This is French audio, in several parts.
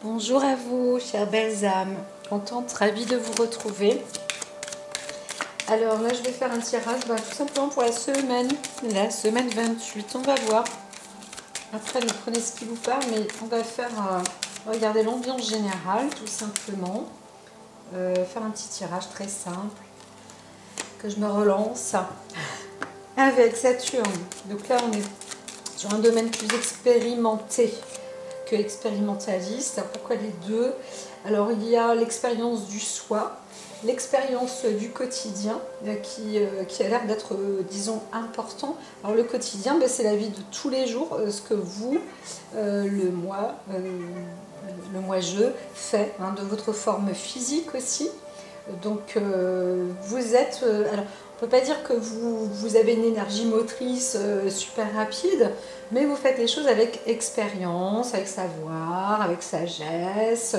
Bonjour à vous, chères belles âmes. Contente, ravie de vous retrouver. Alors là, je vais faire un tirage tout simplement pour la semaine 28. On va voir. Après, vous prenez ce qui vous parle, mais on va faire, regarder l'ambiance générale, tout simplement. Faire un petit tirage très simple. Que je me relance avec Saturne. Donc là, on est sur un domaine plus expérimenté que expérimentaliste. Pourquoi les deux? Alors il y a l'expérience du soi, l'expérience du quotidien qui a l'air d'être, disons, important. Alors le quotidien, c'est la vie de tous les jours, ce que vous, le moi-je, fait, de votre forme physique aussi. Donc vous êtes... alors, on ne peut pas dire que vous avez une énergie motrice super rapide, mais vous faites les choses avec expérience, avec savoir, avec sagesse,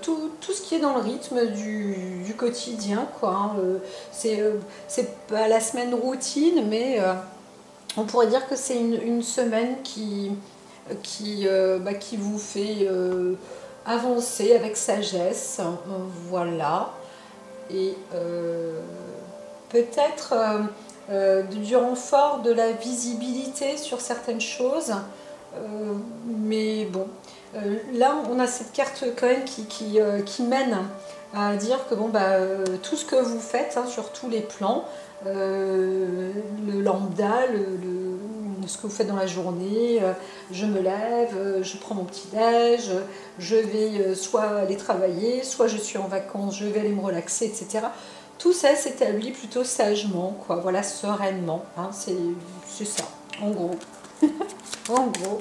tout ce qui est dans le rythme du quotidien, quoi. C'est pas la semaine routine, mais on pourrait dire que c'est une semaine qui vous fait avancer avec sagesse, voilà. Et peut-être du renfort de la visibilité sur certaines choses, mais bon, là on a cette carte quand même qui mène à dire que tout ce que vous faites, sur tous les plans, le lambda, ce que vous faites dans la journée, je me lève, je prends mon petit déj, je vais soit aller travailler, soit je suis en vacances, je vais aller me relaxer, etc. Tout ça s'établit plutôt sagement, quoi, voilà, sereinement, c'est ça, en gros. En gros.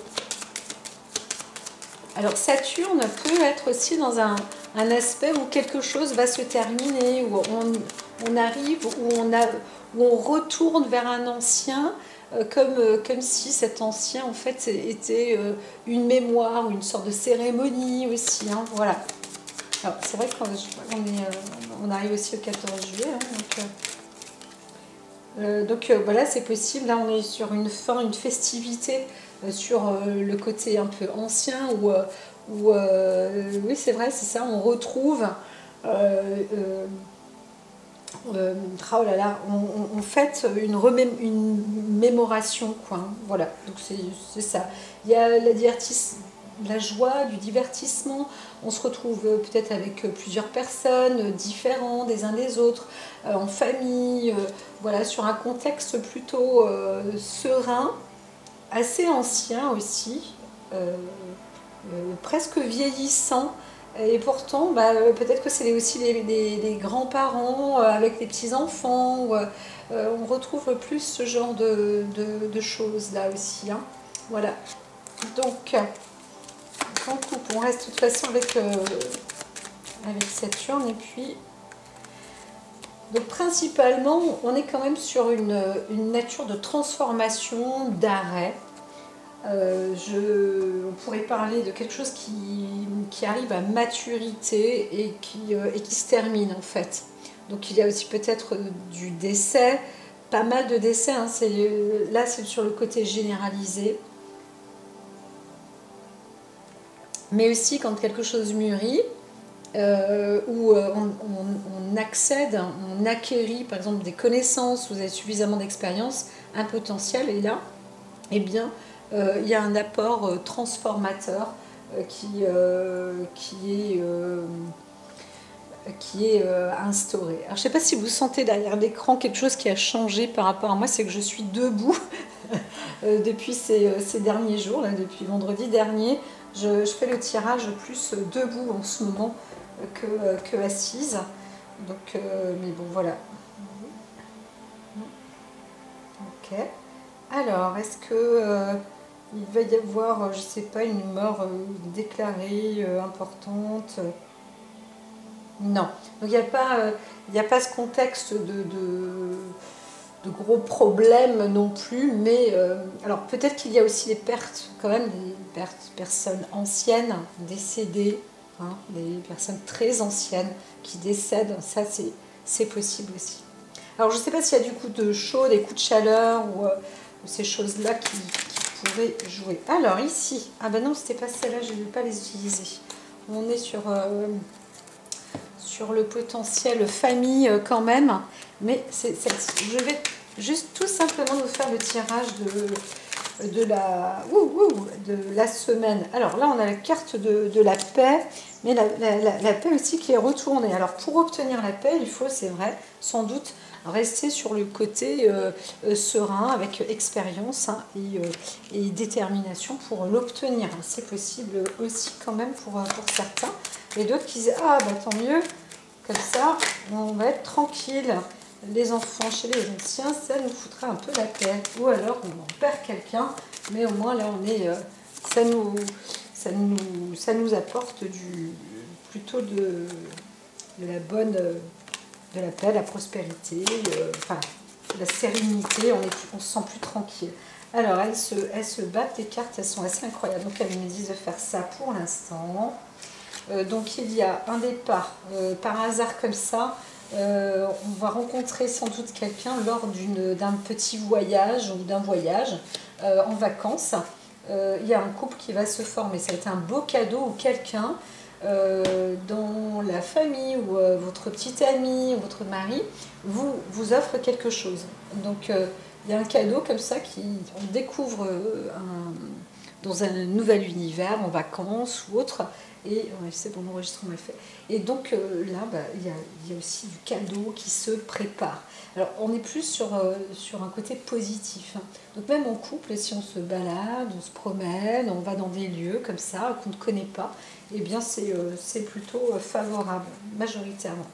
Alors Saturne peut être aussi dans un aspect où quelque chose va se terminer, où on arrive, où on retourne vers un ancien, comme si cet ancien en fait était une mémoire, une sorte de cérémonie aussi, voilà. Alors c'est vrai qu'on arrive aussi au 14 juillet, donc voilà, c'est possible. Là on est sur une fin, une festivité sur le côté un peu ancien où oui c'est vrai, c'est ça, on retrouve oh là là, on fête une mémoration, quoi, voilà, donc c'est ça. Il y a la joie, du divertissement, on se retrouve peut-être avec plusieurs personnes différentes des uns des autres, en famille, voilà, sur un contexte plutôt serein, assez ancien aussi, presque vieillissant. Et pourtant, peut-être que c'est aussi les grands-parents avec les petits-enfants. On retrouve plus ce genre de choses là aussi. Voilà. Donc, en couple, on reste de toute façon avec Saturne. Et puis, donc principalement, on est quand même sur une nature de transformation, d'arrêt. On pourrait parler de quelque chose qui arrive à maturité et qui se termine en fait. Donc il y a aussi peut-être du décès, pas mal de décès, là c'est sur le côté généralisé. Mais aussi quand quelque chose mûrit, où on accède, on acquérit par exemple des connaissances, vous avez suffisamment d'expérience, un potentiel, et là, eh bien, il y a un apport transformateur qui est instauré. Alors, je ne sais pas si vous sentez derrière l'écran quelque chose qui a changé par rapport à moi, c'est que je suis debout depuis ces derniers jours, là, depuis vendredi dernier. Je fais le tirage plus debout en ce moment que assise. Donc, mais bon, voilà. Ok. Alors, est-ce que il va y avoir, je ne sais pas, une mort déclarée importante? Non. Donc, il n'y a pas ce contexte de gros problèmes non plus, mais alors peut-être qu'il y a aussi des pertes, quand même, des pertes, personnes anciennes, décédées, des personnes très anciennes qui décèdent, ça c'est possible aussi. Alors je ne sais pas s'il y a du coup de chaud, des coups de chaleur ou ces choses-là qui pourraient jouer. Alors ici, ah ben non, c'était pas celle-là, je ne vais pas les utiliser. on est sur le potentiel famille quand même. Mais je vais juste tout simplement vous faire le tirage de la semaine. Alors là, on a la carte de la paix, mais la paix aussi qui est retournée. Alors pour obtenir la paix, il faut, c'est vrai, sans doute rester sur le côté serein, avec expérience et détermination pour l'obtenir. C'est possible aussi quand même pour certains. Et d'autres qui disent, ah bah tant mieux, comme ça, on va être tranquille. Les enfants chez les anciens, ça nous foutrait un peu la paix. Ou alors on en perd quelqu'un, mais au moins là on est, ça nous apporte plutôt de la bonne, de la paix, la prospérité, enfin de la sérénité. On se sent plus tranquille. Alors elles se battent, les cartes, elles sont assez incroyables. Donc elles me disent de faire ça pour l'instant. Donc il y a un départ par hasard comme ça. On va rencontrer sans doute quelqu'un lors d'un petit voyage ou d'un voyage en vacances. Il y a un couple qui va se former. Ça va être un beau cadeau ou quelqu'un dans la famille ou votre petite amie ou votre mari vous offre quelque chose. Donc il y a un cadeau comme ça on découvre dans un nouvel univers, en vacances ou autre. Et c'est bon, l'enregistrement est fait. Et donc là, il y a aussi du cadeau qui se prépare. Alors on est plus sur un côté positif. Hein. Donc même en couple, si on se balade, on se promène, on va dans des lieux comme ça qu'on ne connaît pas, eh bien c'est plutôt favorable, majoritairement.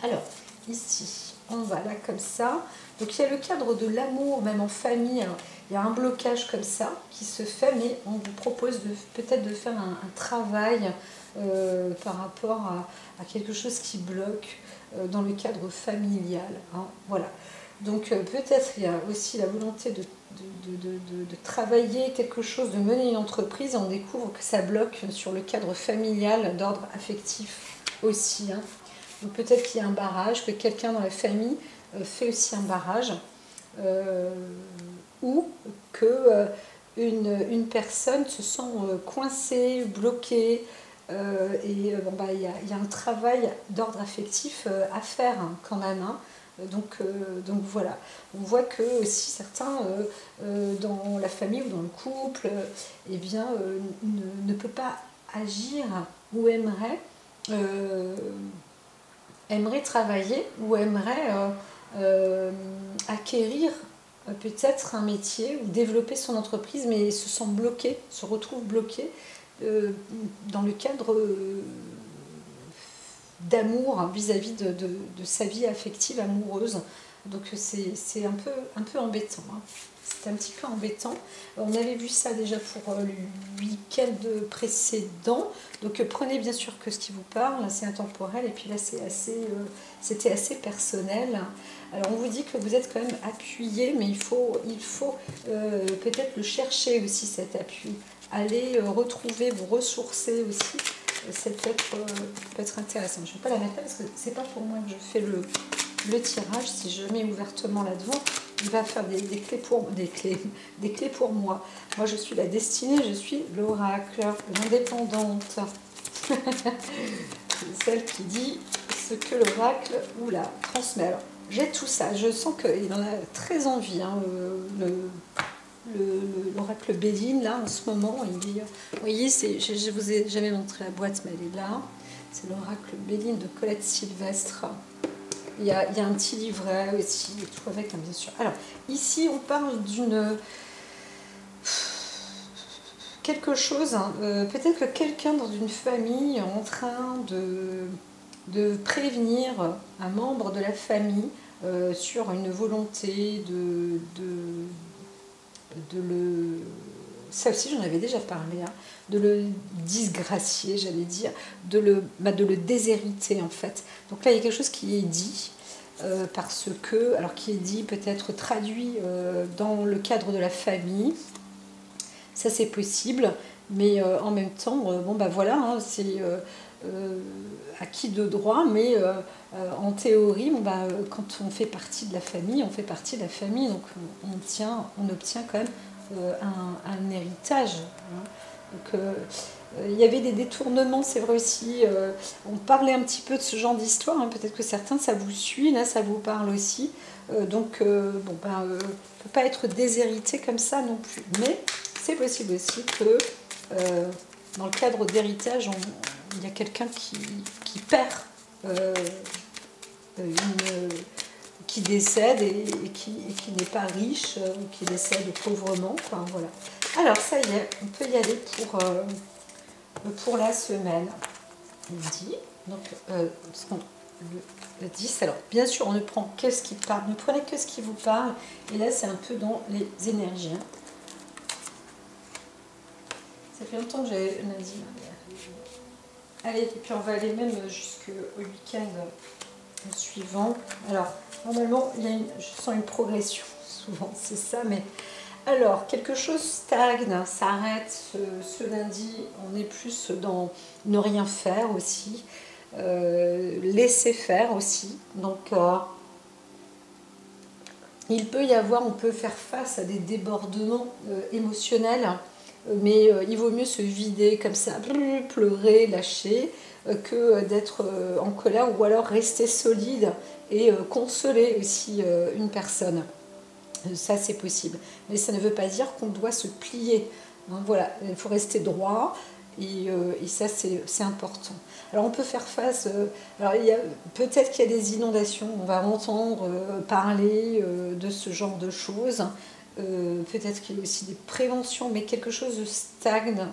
Alors ici, on va là comme ça. Donc il y a le cadre de l'amour, même en famille. Alors, il y a un blocage comme ça qui se fait, mais on vous propose peut-être de faire un travail par rapport à quelque chose qui bloque dans le cadre familial. Hein, voilà. Donc peut-être il y a aussi la volonté de travailler quelque chose, de mener une entreprise, et on découvre que ça bloque sur le cadre familial, d'ordre affectif aussi. Hein. Donc peut-être qu'il y a un barrage, que quelqu'un dans la famille fait aussi un barrage. Ou que une personne se sent coincée, bloquée, et bon, il y a un travail d'ordre affectif à faire hein, quand même. Hein. Donc voilà, on voit que aussi certains dans la famille ou dans le couple eh bien, ne peut pas agir ou aimerait travailler ou aimerait acquérir peut-être un métier ou développer son entreprise, mais se sent bloqué, se retrouve bloqué dans le cadre d'amour hein, vis-à-vis de sa vie affective, amoureuse. Donc c'est un peu embêtant. Hein. C'est un petit peu embêtant. On avait vu ça déjà pour le week-end précédent. Donc prenez bien sûr que ce qui vous parle, c'est intemporel, et puis là c'était assez personnel. Alors on vous dit que vous êtes quand même appuyé, mais il faut peut-être le chercher aussi, cet appui. Allez retrouver, vous ressourcer aussi. Ça peut être intéressant. Je ne vais pas la mettre là parce que c'est pas pour moi que je fais le tirage. Si je mets ouvertement là devant, il va faire des clés pour moi. Moi je suis la destinée, je suis l'oracle, l'indépendante. Celle qui dit ce que l'oracle transmet. Alors j'ai tout ça, je sens qu'il en a très envie. Hein, l'oracle Béline là en ce moment, il dit, vous voyez, je vous ai jamais montré la boîte, mais elle est là. C'est l'oracle Béline de Colette Sylvestre. Il y a un petit livret aussi, et tout avec, hein, bien sûr. Alors, ici, on parle quelque chose, hein, peut-être que quelqu'un dans une famille est en train de prévenir un membre de la famille sur une volonté ça aussi j'en avais déjà parlé, hein, de le disgracier, j'allais dire, de le déshériter en fait. Donc là il y a quelque chose qui est dit, parce que, alors qui est dit peut-être traduit dans le cadre de la famille, ça c'est possible, mais en même temps, bon bah voilà, hein, c'est acquis de droit, mais en théorie, bon bah, quand on fait partie de la famille, on fait partie de la famille, donc on obtient quand même un héritage. Hein. Donc, Il y avait des détournements, c'est vrai aussi. On parlait un petit peu de ce genre d'histoire, hein. Peut-être que certains, ça vous suit, là, ça vous parle aussi. Donc, bon, ben, on ne peut pas être déshérité comme ça non plus. Mais c'est possible aussi que, dans le cadre d'héritage, il y a quelqu'un qui perd, une, qui décède et qui n'est pas riche, qui décède pauvrement, quoi, voilà. Alors, ça y est, on peut y aller pour la semaine 10. Donc, le 10. Alors, bien sûr, on ne prend que ce qui parle. Ne prenez que ce qui vous parle. Et là, c'est un peu dans les énergies. Hein. Ça fait longtemps que j'avais lundi. Allez, et puis on va aller même jusqu'au week-end suivant. Alors, normalement, je sens une progression. Souvent, c'est ça, mais... Alors, quelque chose stagne, s'arrête ce lundi. On est plus dans ne rien faire aussi. Laisser faire aussi. Donc, il peut y avoir, on peut faire face à des débordements émotionnels, mais il vaut mieux se vider comme ça, pleurer, lâcher, que d'être en colère, ou alors rester solide et consoler aussi une personne. Ça, c'est possible. Mais ça ne veut pas dire qu'on doit se plier. Hein, voilà, il faut rester droit. Et ça, c'est important. Alors, on peut faire face... alors, peut-être qu'il y a des inondations. On va entendre parler de ce genre de choses. Peut-être qu'il y a aussi des préventions, mais quelque chose stagne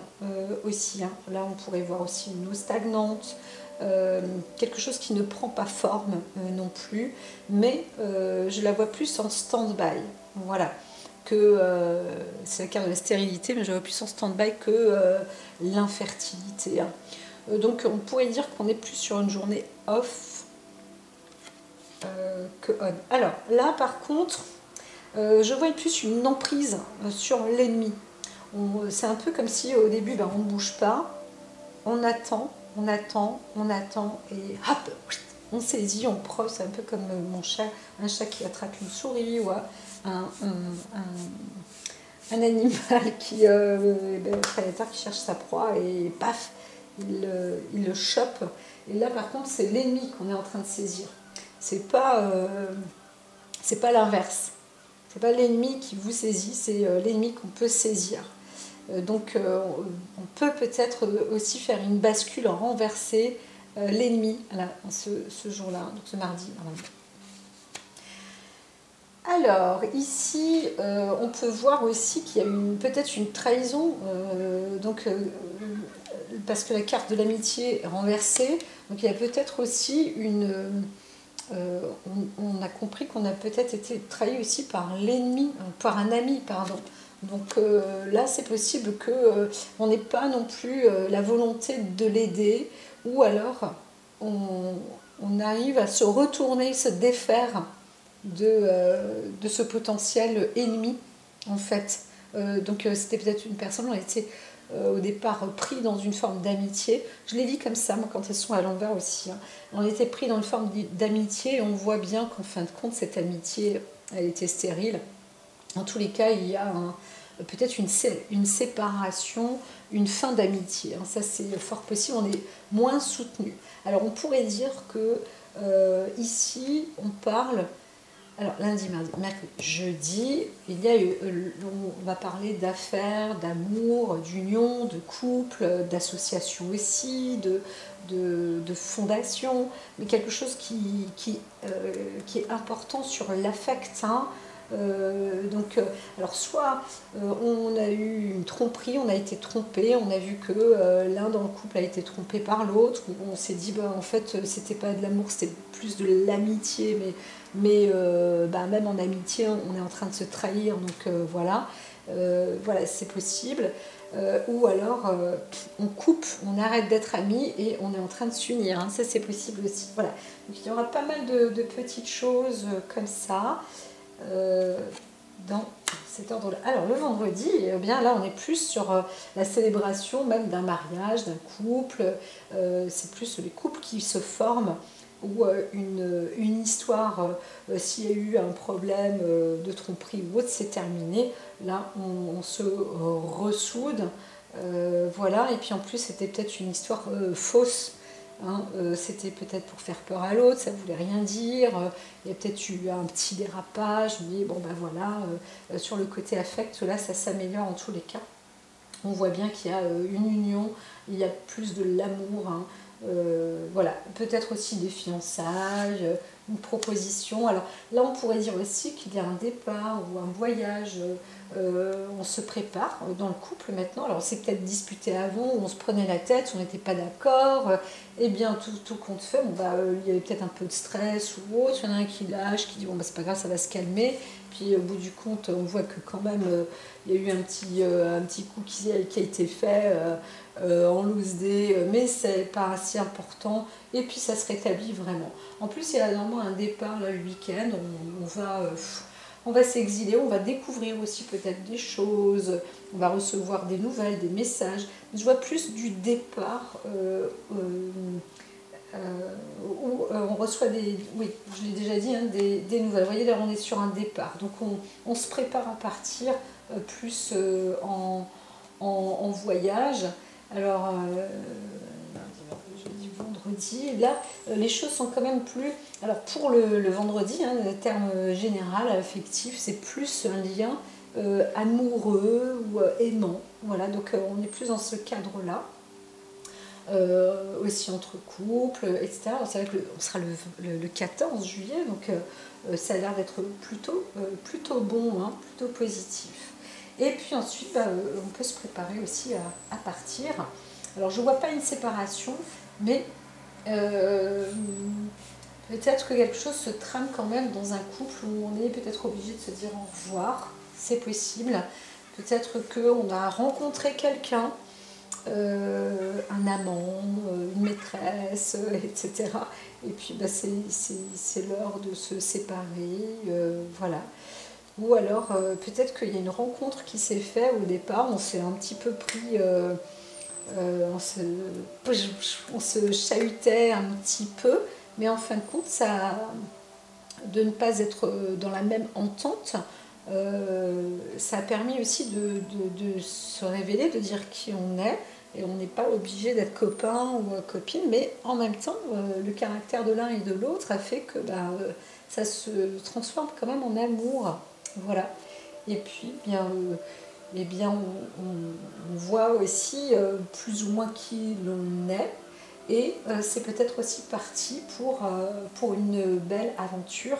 aussi. Hein. Là, on pourrait voir aussi une eau stagnante. Quelque chose qui ne prend pas forme non plus, mais je la vois plus en stand-by. Voilà, que c'est la carte de la stérilité, mais je la vois plus en stand-by que l'infertilité. Hein. Donc on pourrait dire qu'on est plus sur une journée off que on. Alors là, par contre, je vois plus une emprise sur l'ennemi. C'est un peu comme si au début, on ne bouge pas, on attend, on attend, on attend, et hop, on saisit, on prend. C'est un peu comme mon chat, un chat qui attrape une souris, ou un animal prédateur qui cherche sa proie, et paf, il le chope. Et là, par contre, c'est l'ennemi qu'on est en train de saisir. C'est pas l'inverse. C'est pas l'ennemi qui vous saisit, c'est l'ennemi qu'on peut saisir. Donc on peut peut-être aussi faire une bascule, renverser l'ennemi ce jour-là, donc ce mardi. Alors ici, on peut voir aussi qu'il y a peut-être une trahison, parce que la carte de l'amitié est renversée, donc il y a peut-être aussi on a compris qu'on a peut-être été trahi aussi par l'ennemi, par un ami, pardon. Donc là, c'est possible qu'on n'ait pas non plus la volonté de l'aider, ou alors on arrive à se retourner, se défaire de ce potentiel ennemi, en fait. Donc c'était peut-être une personne, on a été au départ pris dans une forme d'amitié. Je les lis comme ça, moi, quand elles sont à l'envers aussi. Hein. On était pris dans une forme d'amitié, et on voit bien qu'en fin de compte, cette amitié, elle était stérile. En tous les cas, il y a peut-être une séparation, une fin d'amitié. Ça, c'est fort possible. On est moins soutenu. Alors, on pourrait dire que ici, on parle... Alors, lundi, mardi, mercredi, jeudi, on va parler d'affaires, d'amour, d'union, de couple, d'association aussi, de fondation, mais quelque chose qui est important sur l'affect. Hein. Alors soit on a eu une tromperie, on a été trompé, on a vu que l'un dans le couple a été trompé par l'autre, on s'est dit en fait c'était pas de l'amour, c'était plus de l'amitié, mais même en amitié on est en train de se trahir, donc voilà, c'est possible. Ou alors on coupe, on arrête d'être amis et on est en train de s'unir, hein. Ça c'est possible aussi. Voilà. Donc il y aura pas mal de petites choses comme ça. Dans cet ordre-là. Alors le vendredi, eh bien là on est plus sur la célébration même d'un mariage, d'un couple. C'est plus les couples qui se forment, ou une histoire, s'il y a eu un problème de tromperie ou autre, c'est terminé. Là on se ressoude, Voilà, et puis en plus c'était peut-être une histoire fausse. Hein, c'était peut-être pour faire peur à l'autre, ça voulait rien dire, il y a peut-être eu un petit dérapage, mais bon ben voilà, sur le côté affect, là ça s'améliore en tous les cas. On voit bien qu'il y a une union, il y a plus de l'amour, hein. Voilà, peut-être aussi des fiançailles, une proposition. Alors là, on pourrait dire aussi qu'il y a un départ ou un voyage. On se prépare dans le couple maintenant. Alors, on s'est peut-être disputé avant, où on se prenait la tête, on n'était pas d'accord. Eh bien, tout compte fait, bon, bah, il y avait peut-être un peu de stress ou autre. Il y en a un qui lâche, qui dit bon, bah, c'est pas grave, ça va se calmer. Puis, au bout du compte, on voit que quand même, il y a eu un petit coup qui a été fait. En loose day, mais c'est pas si important, et puis ça se rétablit vraiment. En plus, il y a normalement un départ là, le week-end, on va s'exiler, on va découvrir aussi peut-être des choses, on va recevoir des nouvelles, des messages. Je vois plus du départ où on reçoit des, oui, je l'ai déjà dit, hein, des nouvelles. Vous voyez, là on est sur un départ, donc on se prépare à partir plus en voyage. Alors, jeudi, vendredi, là, les choses sont quand même plus... Alors, pour le vendredi, hein, le terme général, affectif, c'est plus un lien amoureux ou aimant. Voilà, donc on est plus dans ce cadre-là. Aussi entre couples, etc. C'est vrai qu'on sera le 14 juillet, donc ça a l'air d'être plutôt bon, hein, plutôt positif. Et puis ensuite, bah, on peut se préparer aussi à partir. Alors, je ne vois pas une séparation, mais peut-être que quelque chose se trame quand même dans un couple où on est peut-être obligé de se dire au revoir. C'est possible. Peut-être qu'on a rencontré quelqu'un, un amant, une maîtresse, etc. Et puis, bah, c'est l'heure de se séparer. Voilà. Ou alors peut-être qu'il y a une rencontre qui s'est faite au départ, on s'est un petit peu pris, on se chahutait un petit peu, mais en fin de compte, de ne pas être dans la même entente, ça a permis aussi de se révéler, de dire qui on est, et on n'est pas obligé d'être copain ou copine, mais en même temps, le caractère de l'un et de l'autre a fait que bah, ça se transforme quand même en amour. Voilà. Et puis, eh bien on voit aussi plus ou moins qui l'on est. Et c'est peut-être aussi parti pour une belle aventure,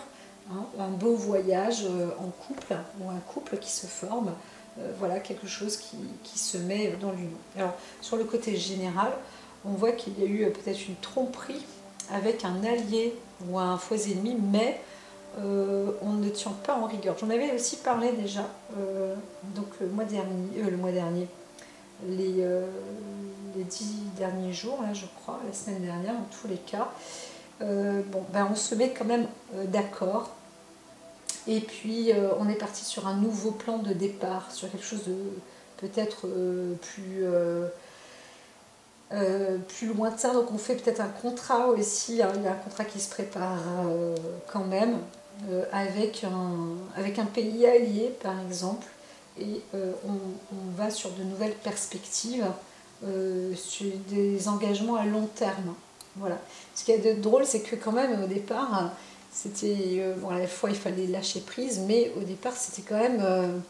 hein, un beau voyage en couple, ou un couple qui se forme. Voilà, quelque chose qui se met dans l'union. Alors, sur le côté général, on voit qu'il y a eu peut-être une tromperie avec un allié ou un faux ennemi, mais on ne tient pas en rigueur. J'en avais aussi parlé déjà, donc le mois dernier, les 10 derniers jours, là, je crois, la semaine dernière, en tous les cas. Bon, ben, on se met quand même d'accord. Et puis, on est parti sur un nouveau plan de départ, sur quelque chose de peut-être plus lointain. Donc, on fait peut-être un contrat aussi, hein. Il y a un contrat qui se prépare quand même, avec un pays allié, par exemple. Et on va sur de nouvelles perspectives, sur des engagements à long terme. Voilà. Ce qui est drôle, c'est que quand même, au départ, c'était... bon, à la fois, il fallait lâcher prise, mais au départ, c'était quand même...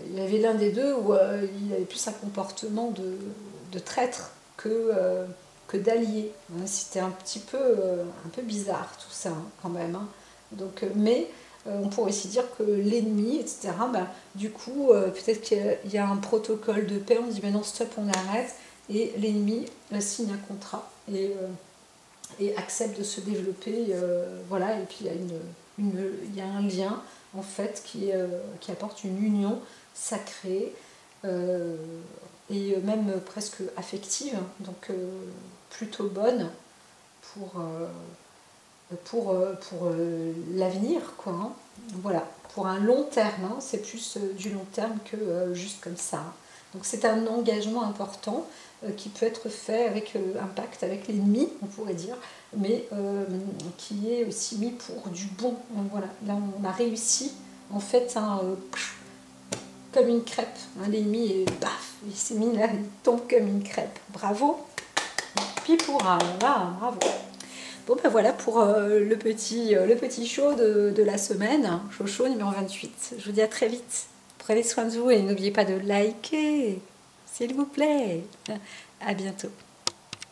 il y avait l'un des deux où il avait plus un comportement de traître que d'allié. Hein. C'était un peu bizarre, tout ça, hein, quand même. Hein. Donc, mais... on pourrait aussi dire que l'ennemi, etc., bah, du coup, peut-être qu'il y a un protocole de paix, on dit mais non, stop, on arrête, et l'ennemi signe un contrat et accepte de se développer, voilà, et puis il y a un lien, en fait, qui apporte une union sacrée, et même presque affective, donc plutôt bonne pour l'avenir, quoi. Hein. Voilà, pour un long terme, hein, c'est plus du long terme que juste comme ça. Hein. Donc c'est un engagement important qui peut être fait avec un pacte avec l'ennemi, on pourrait dire, mais qui est aussi mis pour du bon. Donc, voilà, là on a réussi, en fait, hein, comme une crêpe. Hein, l'ennemi est paf, Il s'est mis là, il tombe comme une crêpe. Bravo. Pipoura, bravo. Bon ben voilà pour le petit show de la semaine, show numéro 28. Je vous dis à très vite. Prenez soin de vous et n'oubliez pas de liker, s'il vous plaît. À bientôt.